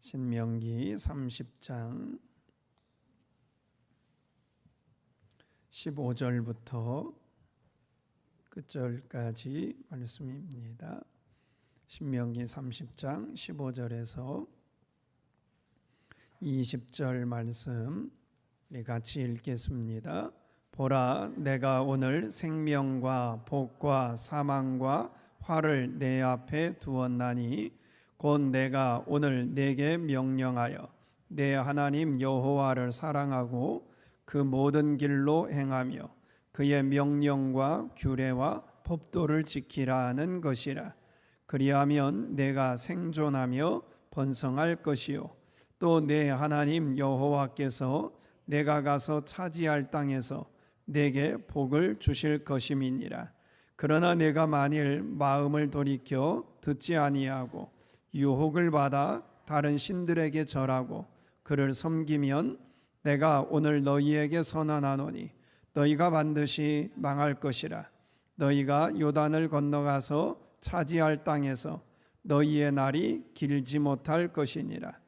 신명기 30장 15절부터 끝절까지 말씀입니다. 신명기 30장 15절에서 20절 말씀 우리 같이 읽겠습니다. 보라, 내가 오늘 생명과 복과 사망과 화를 내 앞에 두었나니 곧 내가 오늘 네게 명령하여 내 하나님 여호와를 사랑하고 그 모든 길로 행하며 그의 명령과 규례와 법도를 지키라 하는 것이라. 그리하면 내가 생존하며 번성할 것이요 또 내 하나님 여호와께서 내가 가서 차지할 땅에서 내게 복을 주실 것임이니라. 그러나 내가 만일 마음을 돌이켜 듣지 아니하고 유혹을 받아 다른 신들에게 절하고 그를 섬기면 내가 오늘 너희에게 선언하노니 너희가 반드시 망할 것이라. 너희가 요단을 건너가서 차지할 땅에서 너희의 날이 길지 못할 것이니라.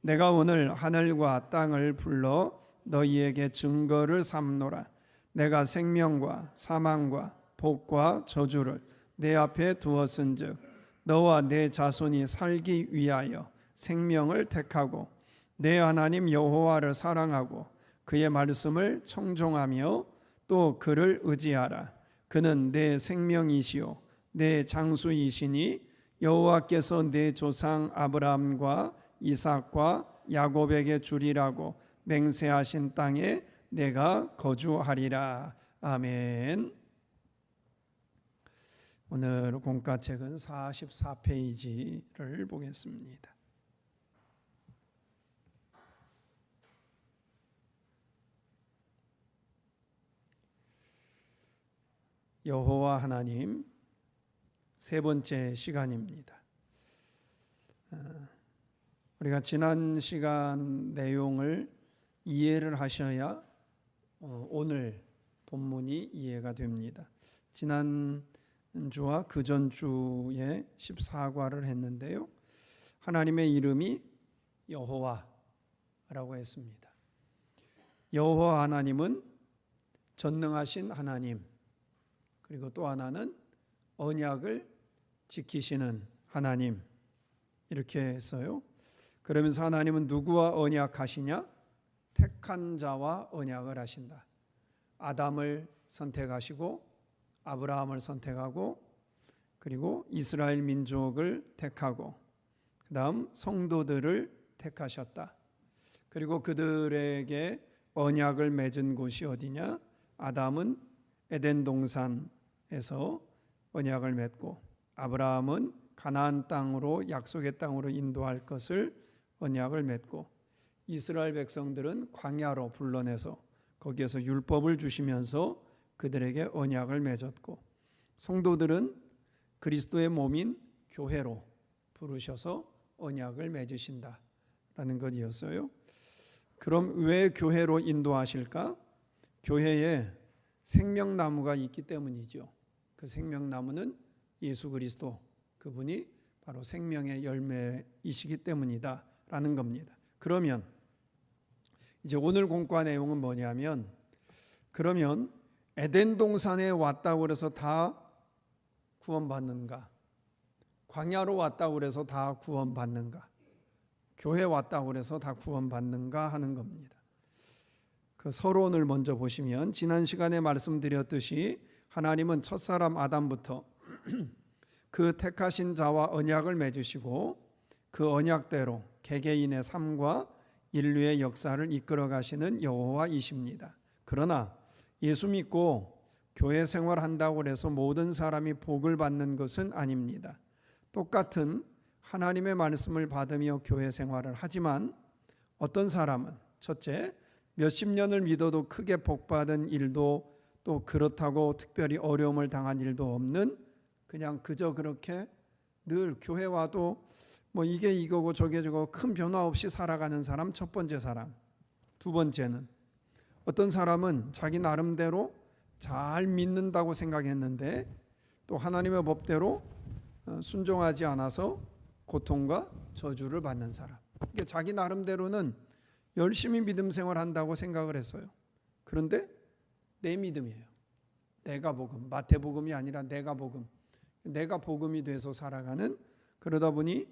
내가 오늘 하늘과 땅을 불러 너희에게 증거를 삼노라. 내가 생명과 사망과 복과 저주를 내 앞에 두었은즉 너와 내 자손이 살기 위하여 생명을 택하고 내 하나님 여호와를 사랑하고 그의 말씀을 청종하며 또 그를 의지하라. 그는 내 생명이시요 내 장수이시니 여호와께서 내 조상 아브라함과 이삭과 야곱에게 주리라고 맹세하신 땅에 내가 거주하리라. 아멘. 오늘 공과책은 44페이지를 보겠습니다. 여호와 하나님 세 번째 시간입니다. 우리가 지난 시간 내용을 이해를 하셔야 오늘 본문이 이해가 됩니다. 지난 주와 그 전주에 14과를 했는데요. 하나님의 이름이 여호와라고 했습니다. 여호와 하나님은 전능하신 하나님, 그리고 또 하나는 언약을 지키시는 하나님, 이렇게 했어요. 그러면서 하나님은 누구와 언약하시냐? 택한 자와 언약을 하신다. 아담을 선택하시고 아브라함을 선택하고 그리고 이스라엘 민족을 택하고 그 다음 성도들을 택하셨다. 그리고 그들에게 언약을 맺은 곳이 어디냐? 아담은 에덴 동산에서 언약을 맺고 아브라함은 가나안 땅으로 약속의 땅으로 인도할 것을 언약을 맺고 이스라엘 백성들은 광야로 불러내서 거기에서 율법을 주시면서 그들에게 언약을 맺었고 성도들은 그리스도의 몸인 교회로 부르셔서 언약을 맺으신다라는 것이었어요. 그럼 왜 교회로 인도하실까? 교회에 생명나무가 있기 때문이죠. 그 생명나무는 예수 그리스도, 그분이 바로 생명의 열매이시기 때문이다라는 겁니다. 그러면 이제 오늘 공과 내용은 뭐냐면, 그러면 에덴 동산에 왔다고 해서 다 구원받는가? 광야로 왔다고 해서 다 구원받는가? 교회 왔다고 해서 다 구원받는가 하는 겁니다. 그 서론을 먼저 보시면 지난 시간에 말씀드렸듯이 하나님은 첫사람 아담부터 그 택하신 자와 언약을 맺으시고 그 언약대로 개개인의 삶과 인류의 역사를 이끌어 가시는 여호와이십니다. 그러나 예수 믿고 교회 생활한다고 해서 모든 사람이 복을 받는 것은 아닙니다. 똑같은 하나님의 말씀을 받으며 교회 생활을 하지만 어떤 사람은 첫째, 몇십 년을 믿어도 크게 복받은 일도 또 그렇다고 특별히 어려움을 당한 일도 없는 그냥 그저 그렇게 늘 교회 와도 뭐 이게 이거고 저게 저거 큰 변화 없이 살아가는 사람, 첫 번째 사람. 두 번째는 어떤 사람은 자기 나름대로 잘 믿는다고 생각했는데 또 하나님의 법대로 순종하지 않아서 고통과 저주를 받는 사람. 그러니까 자기 나름대로는 열심히 믿음 생활한다고 생각을 했어요. 그런데 내 믿음이에요. 내가 복음, 마태복음이 아니라 내가 복음. 내가 복음이 돼서 살아가는, 그러다 보니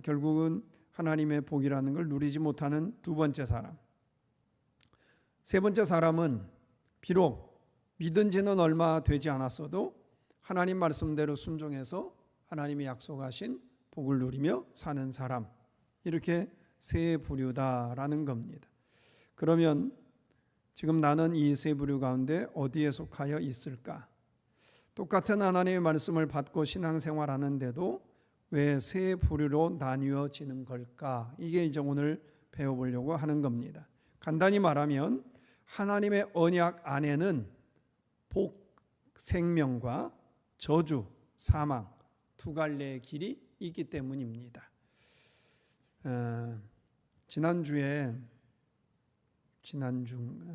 결국은 하나님의 복이라는 걸 누리지 못하는 두 번째 사람. 세 번째 사람은 비록 믿은 지는 얼마 되지 않았어도 하나님 말씀대로 순종해서 하나님이 약속하신 복을 누리며 사는 사람, 이렇게 세 부류다라는 겁니다. 그러면 지금 나는 이 세 부류 가운데 어디에 속하여 있을까? 똑같은 하나님의 말씀을 받고 신앙생활하는데도 왜 세 부류로 나뉘어지는 걸까? 이게 이제 오늘 배워보려고 하는 겁니다. 간단히 말하면 하나님의 언약 안에는 복, 생명과 저주, 사망 두 갈래의 길이 있기 때문입니다.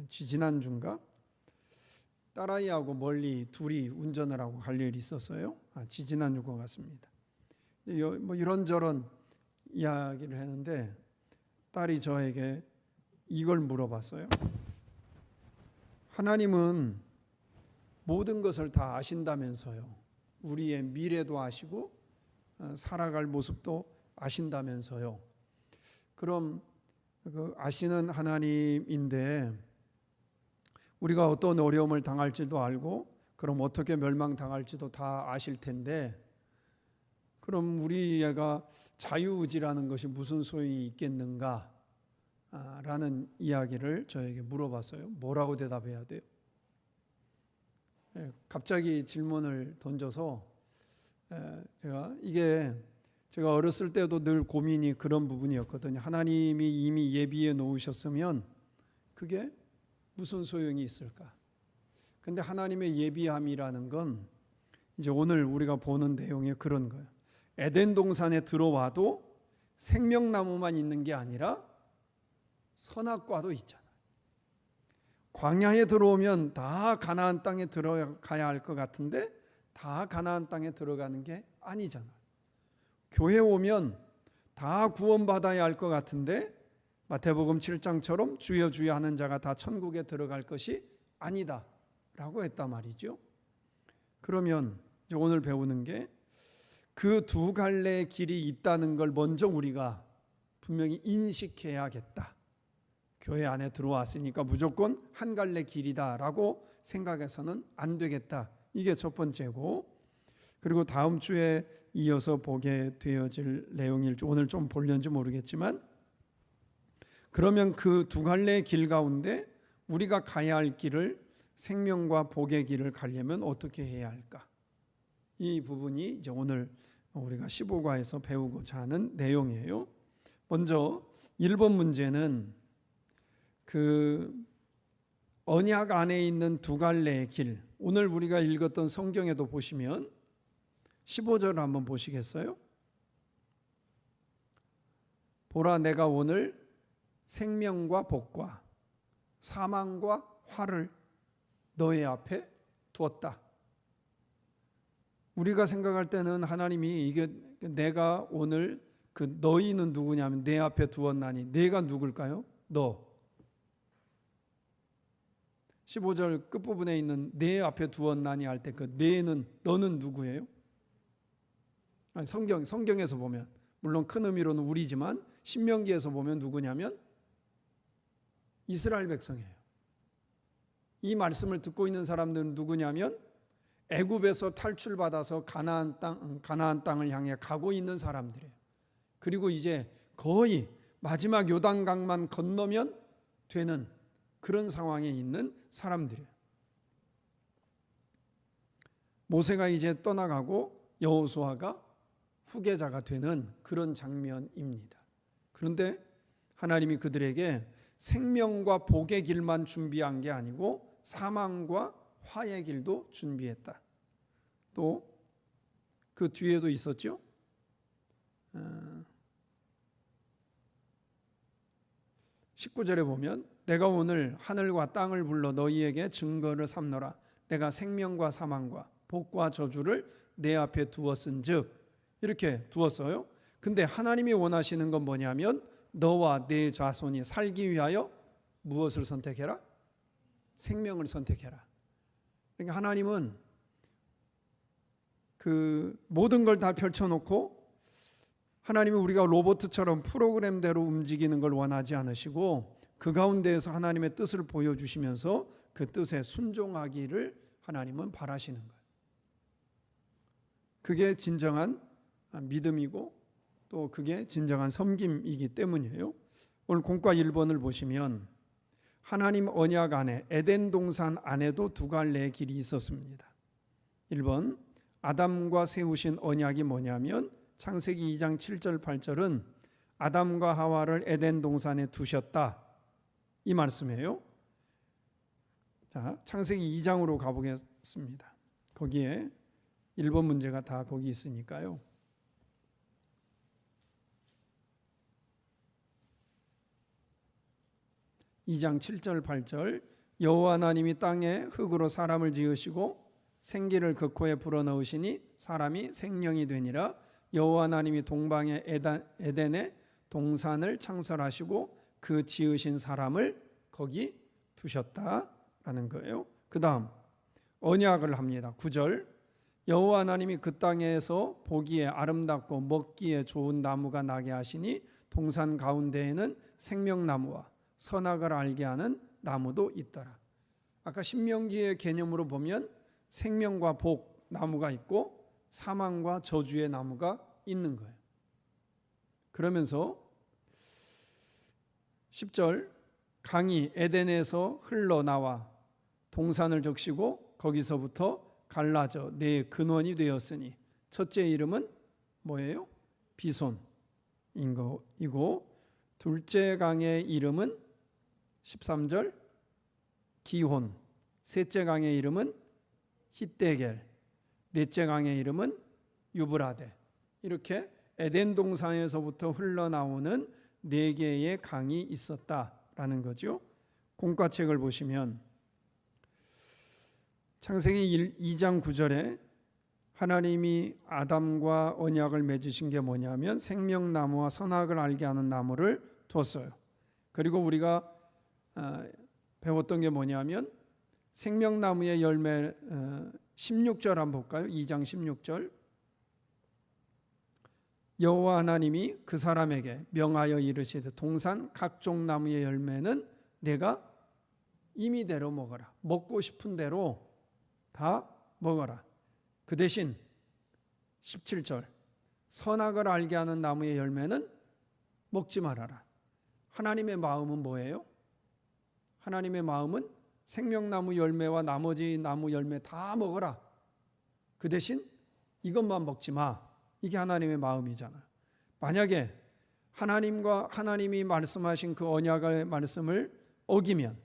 지난주인가 딸아이하고 멀리 둘이 운전을 하고 갈 일이 있었어요. 지지난주 것 같습니다. 뭐 이런저런 이야기를 했는데 딸이 저에게 이걸 물어봤어요. 하나님은 모든 것을 다 아신다면서요. 우리의 미래도 아시고 살아갈 모습도 아신다면서요. 그럼 그 아시는 하나님인데 우리가 어떤 어려움을 당할지도 알고 그럼 어떻게 멸망당할지도 다 아실 텐데 그럼 우리 애가 자유의지라는 것이 무슨 소용이 있겠는가? 라는 이야기를 저에게 물어봤어요. 뭐라고 대답해야 돼요? 갑자기 질문을 던져서 제가 어렸을 때도 늘 고민이 그런 부분이었거든요. 하나님이 이미 예비해 놓으셨으면 그게 무슨 소용이 있을까? 근데 하나님의 예비함이라는 건 이제 오늘 우리가 보는 내용이 그런 거예요. 에덴 동산에 들어와도 생명나무만 있는 게 아니라 선악과도 있잖아요. 광야에 들어오면 다 가나안 땅에 들어가야 할 것 같은데 다 가나안 땅에 들어가는 게 아니잖아요. 교회 오면 다 구원받아야 할 것 같은데 마태복음 7장처럼 주여 주여 하는 자가 다 천국에 들어갈 것이 아니다 라고 했단 말이죠. 그러면 이제 오늘 배우는 게 그 두 갈래의 길이 있다는 걸 먼저 우리가 분명히 인식해야겠다. 교회 안에 들어왔으니까 무조건 한 갈래 길이다 라고 생각해서는 안 되겠다. 이게 첫 번째고, 그리고 다음 주에 이어서 보게 되어질 내용일지 오늘 좀 볼련지 모르겠지만, 그러면 그 두 갈래의 길 가운데 우리가 가야 할 길을, 생명과 복의 길을 가려면 어떻게 해야 할까? 이 부분이 이제 오늘 우리가 15과에서 배우고자 하는 내용이에요. 먼저 1번 문제는 그 언약 안에 있는 두 갈래의 길, 오늘 우리가 읽었던 성경에도 보시면 15절을 한번 보시겠어요? 보라, 내가 오늘 생명과 복과 사망과 화를 너의 앞에 두었다. 우리가 생각할 때는 하나님이 이게 내가 오늘 그 너희는 누구냐면 내 앞에 두었나니, 내가 누굴까요? 너. 15절 끝부분에 있는 내 앞에 두었나니 할 때 그 내는, 너는 누구예요? 아니, 성경에서 보면 물론 큰 의미로는 우리지만 신명기에서 보면 누구냐면 이스라엘 백성이에요. 이 말씀을 듣고 있는 사람들은 누구냐면 애굽에서 탈출받아서 가나안 땅을 향해 가고 있는 사람들이에요. 그리고 이제 거의 마지막 요단강만 건너면 되는 그런 상황에 있는 사람들이에요. 모세가 이제 떠나가고 여호수아가 후계자가 되는 그런 장면입니다. 그런데 하나님이 그들에게 생명과 복의 길만 준비한 게 아니고 사망과 화의 길도 준비했다. 또 그 뒤에도 있었죠. 19절에 보면 내가 오늘 하늘과 땅을 불러 너희에게 증거를 삼노라. 내가 생명과 사망과 복과 저주를 내 앞에 두었은즉, 이렇게 두었어요. 근데 하나님이 원하시는 건 뭐냐면 너와 내 자손이 살기 위하여 무엇을 선택해라? 생명을 선택해라. 그러니까 하나님은 그 모든 걸 다 펼쳐놓고 하나님은 우리가 로봇처럼 프로그램대로 움직이는 걸 원하지 않으시고 그 가운데에서 하나님의 뜻을 보여주시면서 그 뜻에 순종하기를 하나님은 바라시는 거예요. 그게 진정한 믿음이고 또 그게 진정한 섬김이기 때문이에요. 오늘 공과 1번을 보시면 하나님 언약 안에 에덴 동산 안에도 두 갈래의 길이 있었습니다. 1번 아담과 세우신 언약이 뭐냐면 창세기 2장 7절 8절은 아담과 하와를 에덴 동산에 두셨다 이 말씀이에요. 자, 창세기 2장으로 가보겠습니다. 거기에 1번 문제가 다 거기 있으니까요. 2장 7절 8절 여호와 하나님이 땅에 흙으로 사람을 지으시고 생기를 그 코에 불어넣으시니 사람이 생명이 되니라. 여호와 하나님이 동방의 에덴에 동산을 창설하시고 그 지으신 사람을 거기 두셨다라는 거예요. 그 다음 언약을 합니다. 9절 여호와 하나님이 그 땅에서 보기에 아름답고 먹기에 좋은 나무가 나게 하시니 동산 가운데에는 생명나무와 선악을 알게 하는 나무도 있더라. 아까 신명기의 개념으로 보면 생명과 복 나무가 있고 사망과 저주의 나무가 있는 거예요. 그러면서 10절 강이 에덴에서 흘러나와 동산을 적시고 거기서부터 갈라져 네 근원이 되었으니 첫째 이름은 뭐예요? 비손이고 둘째 강의 이름은 13절 기혼, 셋째 강의 이름은 히데겔, 넷째 강의 이름은 유브라데. 이렇게 에덴 동산에서부터 흘러나오는 네 개의 강이 있었다라는 거죠. 공과책을 보시면 창세기 2장 9절에 하나님이 아담과 언약을 맺으신 게 뭐냐면 생명나무와 선악을 알게 하는 나무를 뒀어요. 그리고 우리가 배웠던 게 뭐냐면 생명나무의 열매 16절 한번 볼까요? 2장 16절 여호와 하나님이 그 사람에게 명하여 이르시되 동산 각종 나무의 열매는 내가 임의대로 먹어라. 먹고 싶은 대로 다 먹어라. 그 대신 17절 선악을 알게 하는 나무의 열매는 먹지 말아라. 하나님의 마음은 뭐예요? 하나님의 마음은 생명나무 열매와 나머지 나무 열매 다 먹어라. 그 대신 이것만 먹지 마. 이게 하나님의 마음이잖아요. 만약에 하나님이 말씀하신 그 언약의 말씀을 어기면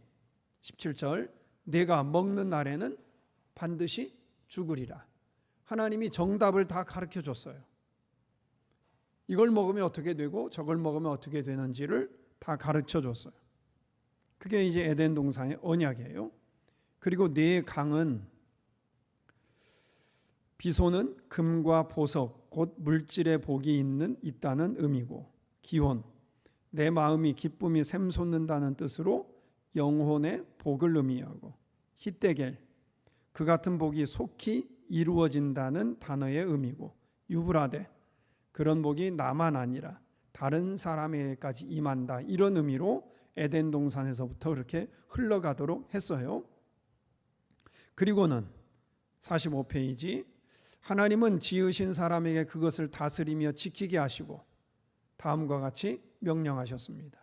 17절 내가 먹는 날에는 반드시 죽으리라. 하나님이 정답을 다 가르쳐 줬어요. 이걸 먹으면 어떻게 되고 저걸 먹으면 어떻게 되는지를 다 가르쳐 줬어요. 그게 이제 에덴 동산의 언약이에요. 그리고 네 강은 비손은 금과 보석 곧 물질의 복이 있다는 의미고 기혼 내 마음이 기쁨이 샘솟는다는 뜻으로 영혼의 복을 의미하고 히데겔 그 같은 복이 속히 이루어진다는 단어의 의미고 유브라데 그런 복이 나만 아니라 다른 사람에게까지 임한다 이런 의미로 에덴 동산에서부터 그렇게 흘러가도록 했어요. 그리고는 45페이지 하나님은 지으신 사람에게 그것을 다스리며 지키게 하시고 다음과 같이 명령하셨습니다.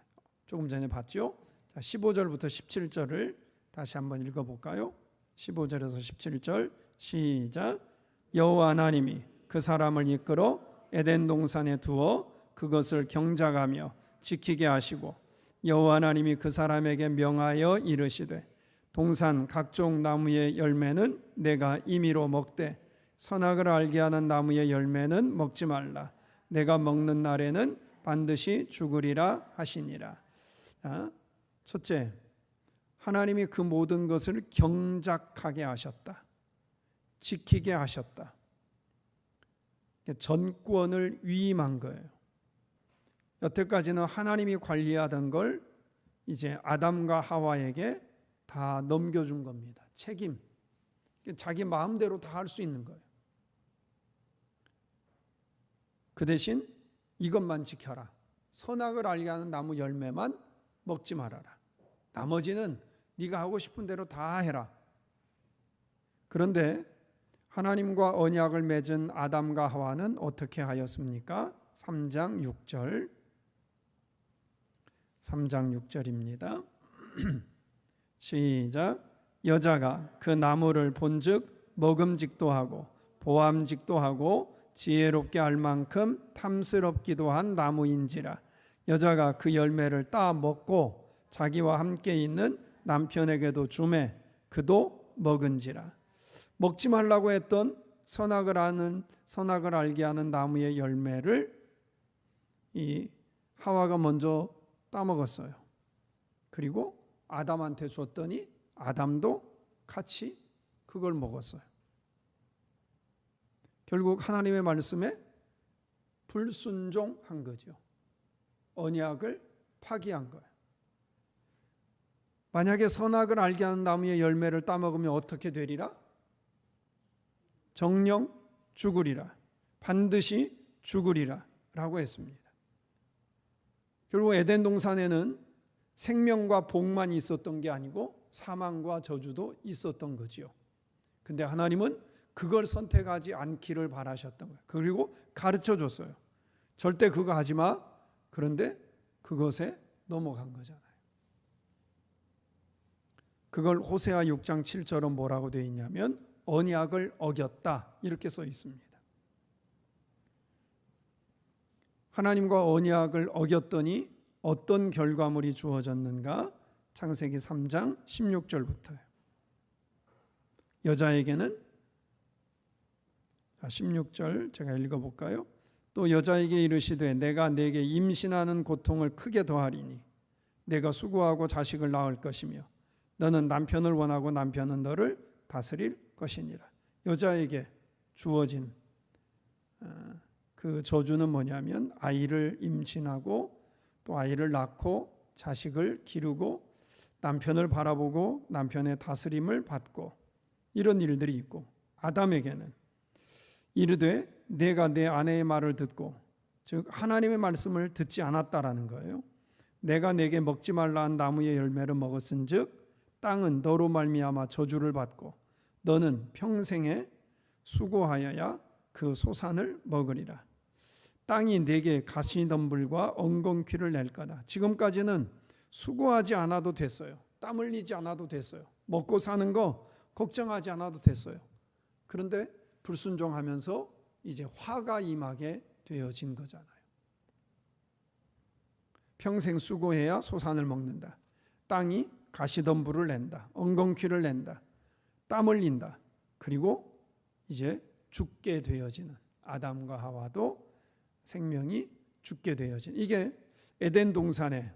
조금 전에 봤죠? 15절부터 17절을 다시 한번 읽어볼까요? 15절에서 17절 시작. 여호와 하나님이 그 사람을 이끌어 에덴 동산에 두어 그것을 경작하며 지키게 하시고 여호와 하나님이 그 사람에게 명하여 이르시되 동산 각종 나무의 열매는 내가 임의로 먹되 선악을 알게 하는 나무의 열매는 먹지 말라. 내가 먹는 날에는 반드시 죽으리라 하시니라. 첫째, 하나님이 그 모든 것을 경작하게 하셨다. 지키게 하셨다. 전권을 위임한 거예요. 여태까지는 하나님이 관리하던 걸 이제 아담과 하와에게 다 넘겨준 겁니다. 책임. 자기 마음대로 다 할 수 있는 거예요. 그 대신 이것만 지켜라. 선악을 알게 하는 나무 열매만 먹지 말아라. 나머지는 네가 하고 싶은 대로 다 해라. 그런데 하나님과 언약을 맺은 아담과 하와는 어떻게 하였습니까? 3장 6절. 3장 6절입니다. 시작. 여자가 그 나무를 본즉 먹음직도 하고 보암직도 하고 지혜롭게 알 만큼 탐스럽기도 한 나무인지라. 여자가 그 열매를 따 먹고 자기와 함께 있는 남편에게도 주매 그도 먹은지라. 먹지 말라고 했던 선악을 알게 하는 나무의 열매를 이 하와가 먼저 따먹었어요. 그리고 아담한테 줬더니 아담도 같이 그걸 먹었어요. 결국 하나님의 말씀에 불순종한 거죠. 언약을 파기한 거예요. 만약에 선악을 알게 하는 나무의 열매를 따먹으면 어떻게 되리라? 정령 죽으리라. 반드시 죽으리라 라고 했습니다. 결국 에덴 동산에는 생명과 복만 있었던 게 아니고 사망과 저주도 있었던 거지요. 근데 하나님은 그걸 선택하지 않기를 바라셨던 거예요. 그리고 가르쳐 줬어요. 절대 그거 하지 마. 그런데 그것에 넘어간 거잖아요. 그걸 호세아 6장 7절은 뭐라고 되어 있냐면 언약을 어겼다 이렇게 써 있습니다. 하나님과 언약을 어겼더니 어떤 결과물이 주어졌는가? 창세기 3장 16절부터요. 여자에게는 16절 제가 읽어볼까요? 또 여자에게 이르시되 내가 네게 임신하는 고통을 크게 더하리니 내가 수고하고 자식을 낳을 것이며 너는 남편을 원하고 남편은 너를 다스릴 것이니라. 여자에게 주어진 그 저주는 뭐냐면 아이를 임신하고 또 아이를 낳고 자식을 기르고 남편을 바라보고 남편의 다스림을 받고 이런 일들이 있고, 아담에게는 이르되 내가 내 아내의 말을 듣고, 즉 하나님의 말씀을 듣지 않았다라는 거예요. 내가 내게 먹지 말라 한 나무의 열매를 먹었은즉 땅은 너로 말미암아 저주를 받고 너는 평생에 수고하여야 그 소산을 먹으리라. 땅이 내게 가시덤불과 엉겅퀴를 낼 거다. 지금까지는 수고하지 않아도 됐어요. 땀 흘리지 않아도 됐어요. 먹고 사는 거 걱정하지 않아도 됐어요. 그런데 불순종하면서 이제 화가 임하게 되어진 거잖아요. 평생 수고해야 소산을 먹는다. 땅이 가시덤불을 낸다. 엉겅퀴를 낸다. 땀 흘린다. 그리고 이제 죽게 되어지는, 아담과 하와도 생명이 죽게 되어지는, 이게 에덴 동산의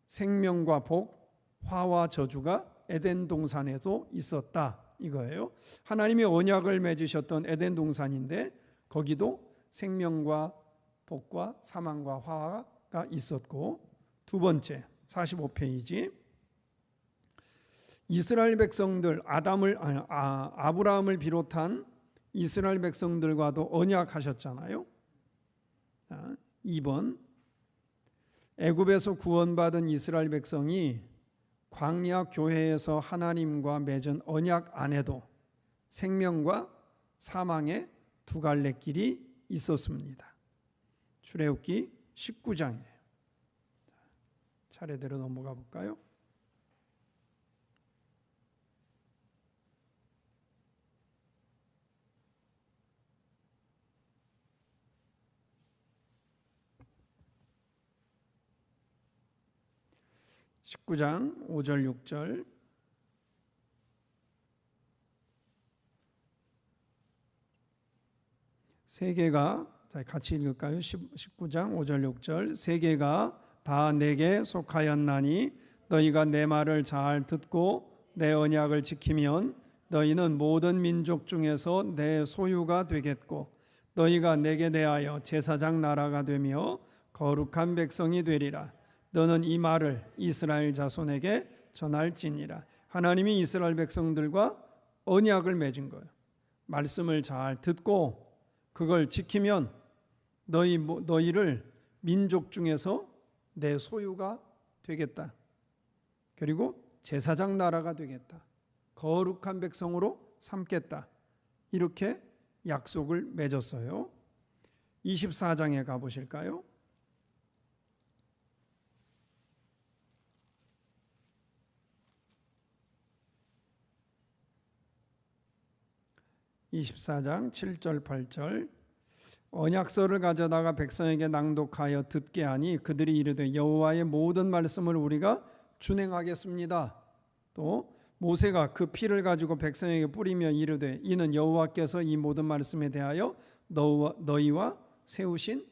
생명과 복, 화와 저주가 에덴 동산에도 있었다 이거예요. 하나님이 언약을 맺으셨던 에덴 동산인데 거기도 생명과 복과 사망과 화가 있었고, 두 번째 45페이지 이스라엘 백성들, 아브라함을 비롯한 이스라엘 백성들과도 언약하셨잖아요. 2번 애굽에서 구원받은 이스라엘 백성이 광야 교회에서 하나님과 맺은 언약 안에도 생명과 사망의 두 갈래 길이 있었습니다. 출애굽기 19장이에요. 차례대로 넘어가 볼까요? (19장) 5절 6절 세 개가, 같이 읽을까요? 19장 5절 6절 세 개가 다 내게 속하였나니 너희가 내 말을 잘 듣고 내 언약을 지키면 너희는 모든 민족 중에서 내 소유가 되겠고 너희가 내게 대하여 제사장 나라가 되며 거룩한 백성이 되리라. 너는 이 말을 이스라엘 자손에게 전할지니라. 하나님이 이스라엘 백성들과 언약을 맺은 거예요. 말씀을 잘 듣고 그걸 지키면 너희를 민족 중에서 내 소유가 되겠다. 그리고 제사장 나라가 되겠다. 거룩한 백성으로 삼겠다. 이렇게 약속을 맺었어요. 24장에 가보실까요? 24장 7절 8절 언약서를 가져다가 백성에게 낭독하여 듣게 하니 그들이 이르되 여호와의 모든 말씀을 우리가 준행하겠습니다. 또 모세가 그 피를 가지고 백성에게 뿌리며 이르되 이는 여호와께서 이 모든 말씀에 대하여 너희와 세우신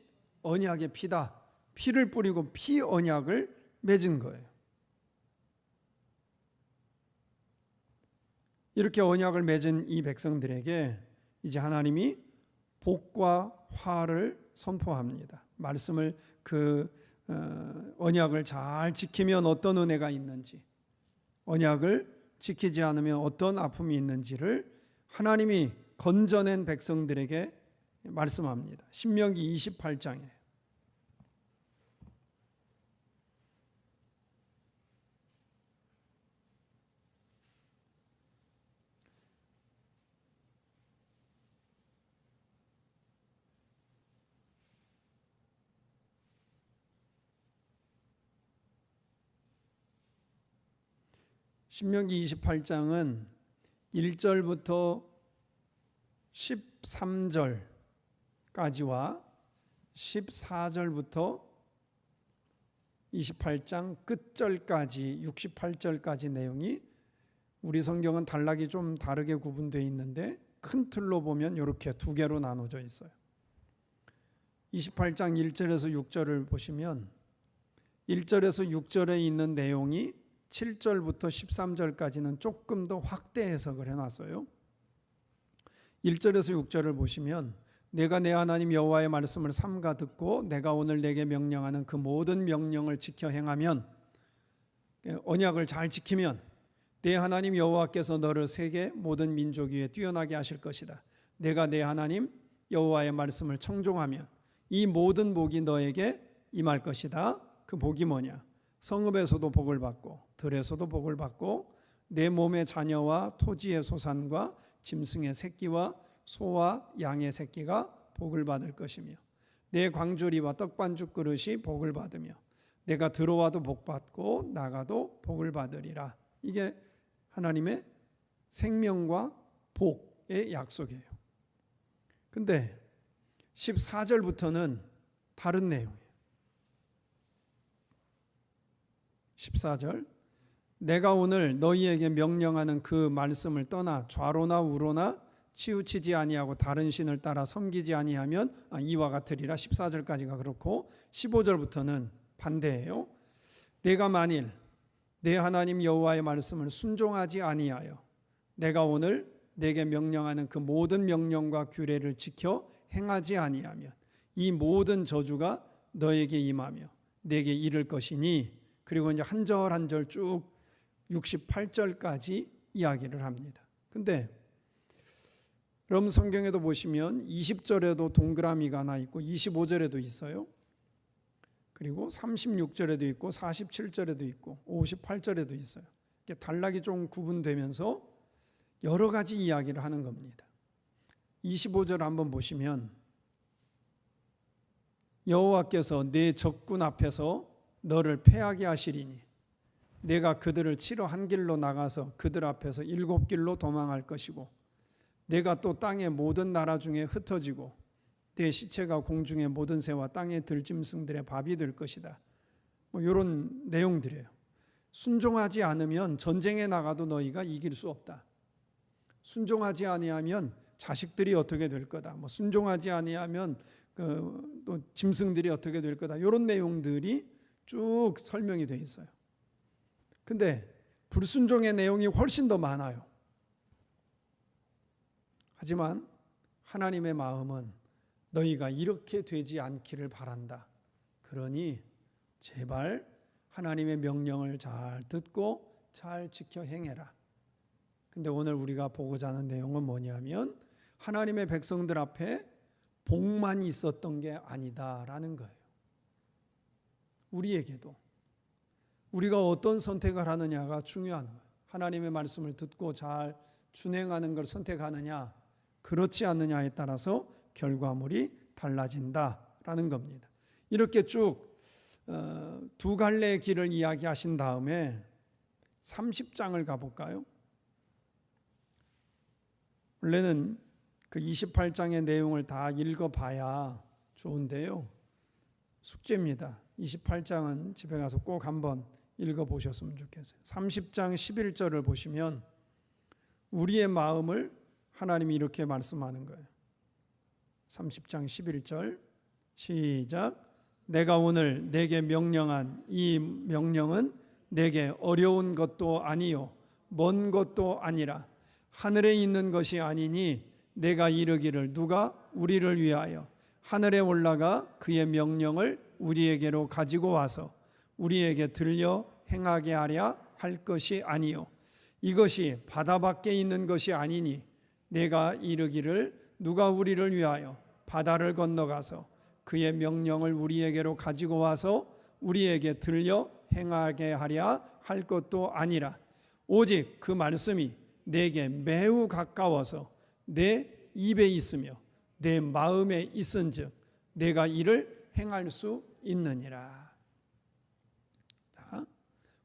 언약의 피다. 피를 뿌리고 피 언약을 맺은 거예요. 이렇게 언약을 맺은 이 백성들에게 이제 하나님이 복과 화를 선포합니다. 말씀을 언약을 잘 지키면 어떤 은혜가 있는지, 언약을 지키지 않으면 어떤 아픔이 있는지를 하나님이 건져낸 백성들에게 말씀합니다. 신명기 28장에 신명기 28장은 1절부터 13절까지와 14절부터 28장 끝절까지 68절까지 내용이 우리 성경은 단락이 좀 다르게 구분되어 있는데 큰 틀로 보면 이렇게 두 개로 나눠져 있어요. 28장 1절에서 6절을 보시면 1절에서 6절에 있는 내용이 7절부터 13절까지는 조금 더 확대 해석을 해놨어요. 1절에서 6절을 보시면 내가 내 하나님 여호와의 말씀을 삼가 듣고 내가 오늘 내게 명령하는 그 모든 명령을 지켜 행하면, 언약을 잘 지키면 내 하나님 여호와께서 너를 세계 모든 민족 위에 뛰어나게 하실 것이다. 내가 내 하나님 여호와의 말씀을 청종하면 이 모든 복이 너에게 임할 것이다. 그 복이 뭐냐? 성읍에서도 복을 받고 들에서도 복을 받고 내 몸의 자녀와 토지의 소산과 짐승의 새끼와 소와 양의 새끼가 복을 받을 것이며 내 광주리와 떡반죽 그릇이 복을 받으며 내가 들어와도 복받고 나가도 복을 받으리라. 이게 하나님의 생명과 복의 약속이에요. 근데 14절부터는 다른 내용이에요. 14절 내가 오늘 너희에게 명령하는 그 말씀을 떠나 좌로나 우로나 치우치지 아니하고 다른 신을 따라 섬기지 아니하면 이와 같으리라. 14절까지가 그렇고 15절부터는 반대예요. 내가 만일 내 하나님 여호와의 말씀을 순종하지 아니하여 내가 오늘 내게 명령하는 그 모든 명령과 규례를 지켜 행하지 아니하면 이 모든 저주가 너에게 임하며 내게 이를 것이니, 그리고 이제 한 절 한 절 쭉 68절까지 이야기를 합니다. 근데 그럼 성경에도 보시면 20절에도 동그라미가 하나 있고 25절에도 있어요. 그리고 36절에도 있고 47절에도 있고 58절에도 있어요. 이렇게 단락이 좀 구분되면서 여러 가지 이야기를 하는 겁니다. 25절 한번 보시면 여호와께서 내 적군 앞에서 너를 패하게 하시리니 내가 그들을 치러 한 길로 나가서 그들 앞에서 7길로 도망할 것이고 내가 또 땅의 모든 나라 중에 흩어지고 내 시체가 공중의 모든 새와 땅의 들짐승들의 밥이 될 것이다. 이런 내용들이에요. 순종하지 않으면 전쟁에 나가도 너희가 이길 수 없다. 순종하지 아니하면 자식들이 어떻게 될 거다. 순종하지 아니하면 또 짐승들이 어떻게 될 거다. 이런 내용들이 쭉 설명이 되어 있어요. 근데 불순종의 내용이 훨씬 더 많아요. 하지만 하나님의 마음은 너희가 이렇게 되지 않기를 바란다. 그러니 제발 하나님의 명령을 잘 듣고 잘 지켜 행해라. 근데 오늘 우리가 보고자 하는 내용은 뭐냐면 하나님의 백성들 앞에 복만 있었던 게 아니다라는 거예요. 우리에게도 우리가 어떤 선택을 하느냐가 중요한 거예요. 하나님의 말씀을 듣고 잘 준행하는 걸 선택하느냐, 그렇지 않느냐에 따라서 결과물이 달라진다라는 겁니다. 이렇게 쭉 두 갈래의 길을 이야기하신 다음에 30장을 가볼까요? 원래는 그 28장의 내용을 다 읽어봐야 좋은데요. 숙제입니다. 28장은 집에 가서 꼭 한번 읽어보셨으면 좋겠어요. 30장 11절을 보시면 우리의 마음을 하나님이 이렇게 말씀하는 거예요. 30장 11절 시작. 내가 오늘 내게 명령한 이 명령은 내게 어려운 것도 아니요 먼 것도 아니라 하늘에 있는 것이 아니니 내가 이르기를 누가 우리를 위하여 하늘에 올라가 그의 명령을 우리에게로 가지고 와서 우리에게 들려 행하게 하랴 할 것이 아니요 이것이 바다 밖에 있는 것이 아니니 내가 이르기를 누가 우리를 위하여 바다를 건너가서 그의 명령을 우리에게로 가지고 와서 우리에게 들려 행하게 하랴 할 것도 아니라 오직 그 말씀이 내게 매우 가까워서 내 입에 있으며 내 마음에 있은즉 내가 이를 행할 수 있느니라. 자,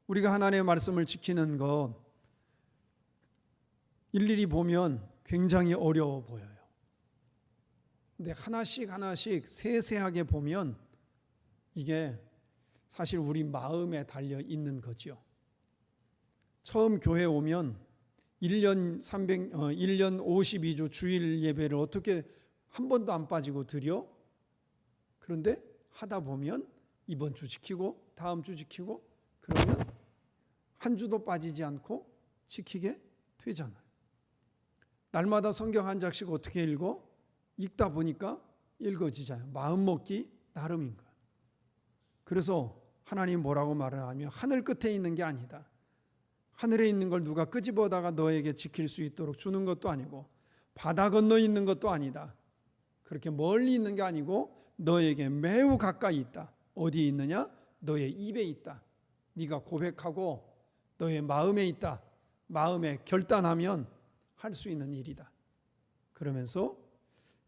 우리가 하나님의 말씀을 지키는 것 일일이 보면 굉장히 어려워 보여요. 근데 하나씩 세세하게 보면 이게 사실 우리 마음에 달려 있는 거죠. 처음 교회 오면 1년 52주 주일 예배를 어떻게 한 번도 안 빠지고 드려? 그런데 하다 보면 이번 주 지키고 다음 주 지키고 그러면 한 주도 빠지지 않고 지키게 되잖아요. 날마다 성경 한 장씩 어떻게 읽어? 읽다 보니까 읽어지잖아요. 마음 먹기 나름인 거예요. 그래서 하나님 뭐라고 말을 하면 하늘 끝에 있는 게 아니다. 하늘에 있는 걸 누가 끄집어다가 너에게 지킬 수 있도록 주는 것도 아니고 바다 건너 있는 것도 아니다. 그렇게 멀리 있는 게 아니고 너에게 매우 가까이 있다. 어디에 있느냐? 너의 입에 있다. 네가 고백하고 너의 마음에 있다. 마음에 결단하면 할 수 있는 일이다. 그러면서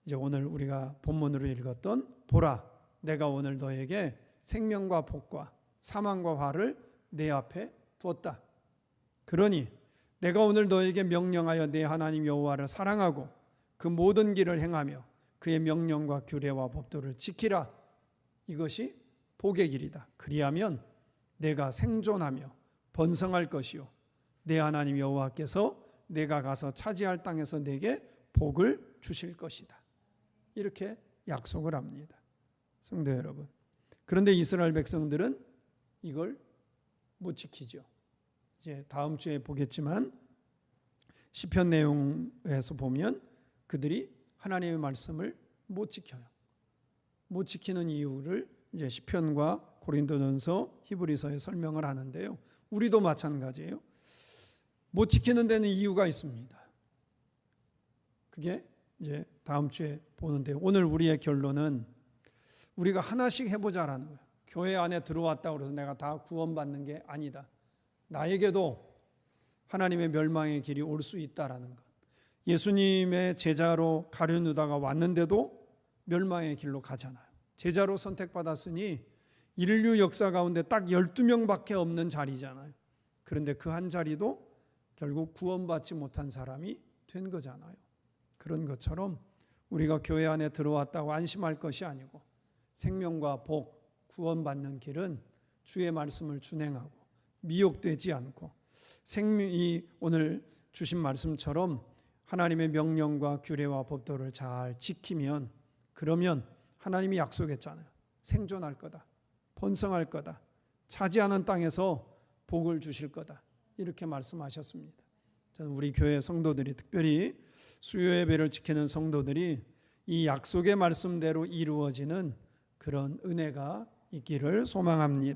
이제 오늘 우리가 본문으로 읽었던 보라 내가 오늘 너에게 생명과 복과 사망과 화를 내 앞에 두었다. 그러니 내가 오늘 너에게 명령하여 내 하나님 여호와를 사랑하고 그 모든 길을 행하며 그의 명령과 규례와 법도를 지키라. 이것이 복의 길이다. 그리하면 내가 생존하며 번성할 것이요 내 하나님 여호와께서 내가 가서 차지할 땅에서 내게 복을 주실 것이다. 이렇게 약속을 합니다. 성도 여러분. 그런데 이스라엘 백성들은 이걸 못 지키죠. 이제 다음 주에 보겠지만 시편 내용에서 보면 그들이 하나님의 말씀을 못 지켜요. 못 지키는 이유를 이제 시편과 고린도전서, 히브리서에 설명을 하는데요. 우리도 마찬가지예요. 못 지키는 데는 이유가 있습니다. 그게 이제 다음 주에 보는데 오늘 우리의 결론은 우리가 하나씩 해보자라는 거예요. 교회 안에 들어왔다고 해서 내가 다 구원받는 게 아니다. 나에게도 하나님의 멸망의 길이 올 수 있다라는 것. 예수님의 제자로 가룟 유다가 왔는데도 멸망의 길로 가잖아요. 제자로 선택받았으니 인류 역사 가운데 딱 12명밖에 없는 자리잖아요. 그런데 그 한 자리도 결국 구원받지 못한 사람이 된 거잖아요. 그런 것처럼 우리가 교회 안에 들어왔다고 안심할 것이 아니고 생명과 복, 구원받는 길은 주의 말씀을 준행하고 미혹되지 않고 생명이 오늘 주신 말씀처럼 하나님의 명령과 규례와 법도를 잘 지키면 그러면 하나님이 약속했잖아요. 생존할 거다. 번성할 거다. 차지하는 땅에서 복을 주실 거다. 이렇게 말씀하셨습니다. 저는 우리 교회 성도들이 특별히 수요 예배를 지키는 성도들이 이 약속의 말씀대로 이루어지는 그런 은혜가 있기를 소망합니다.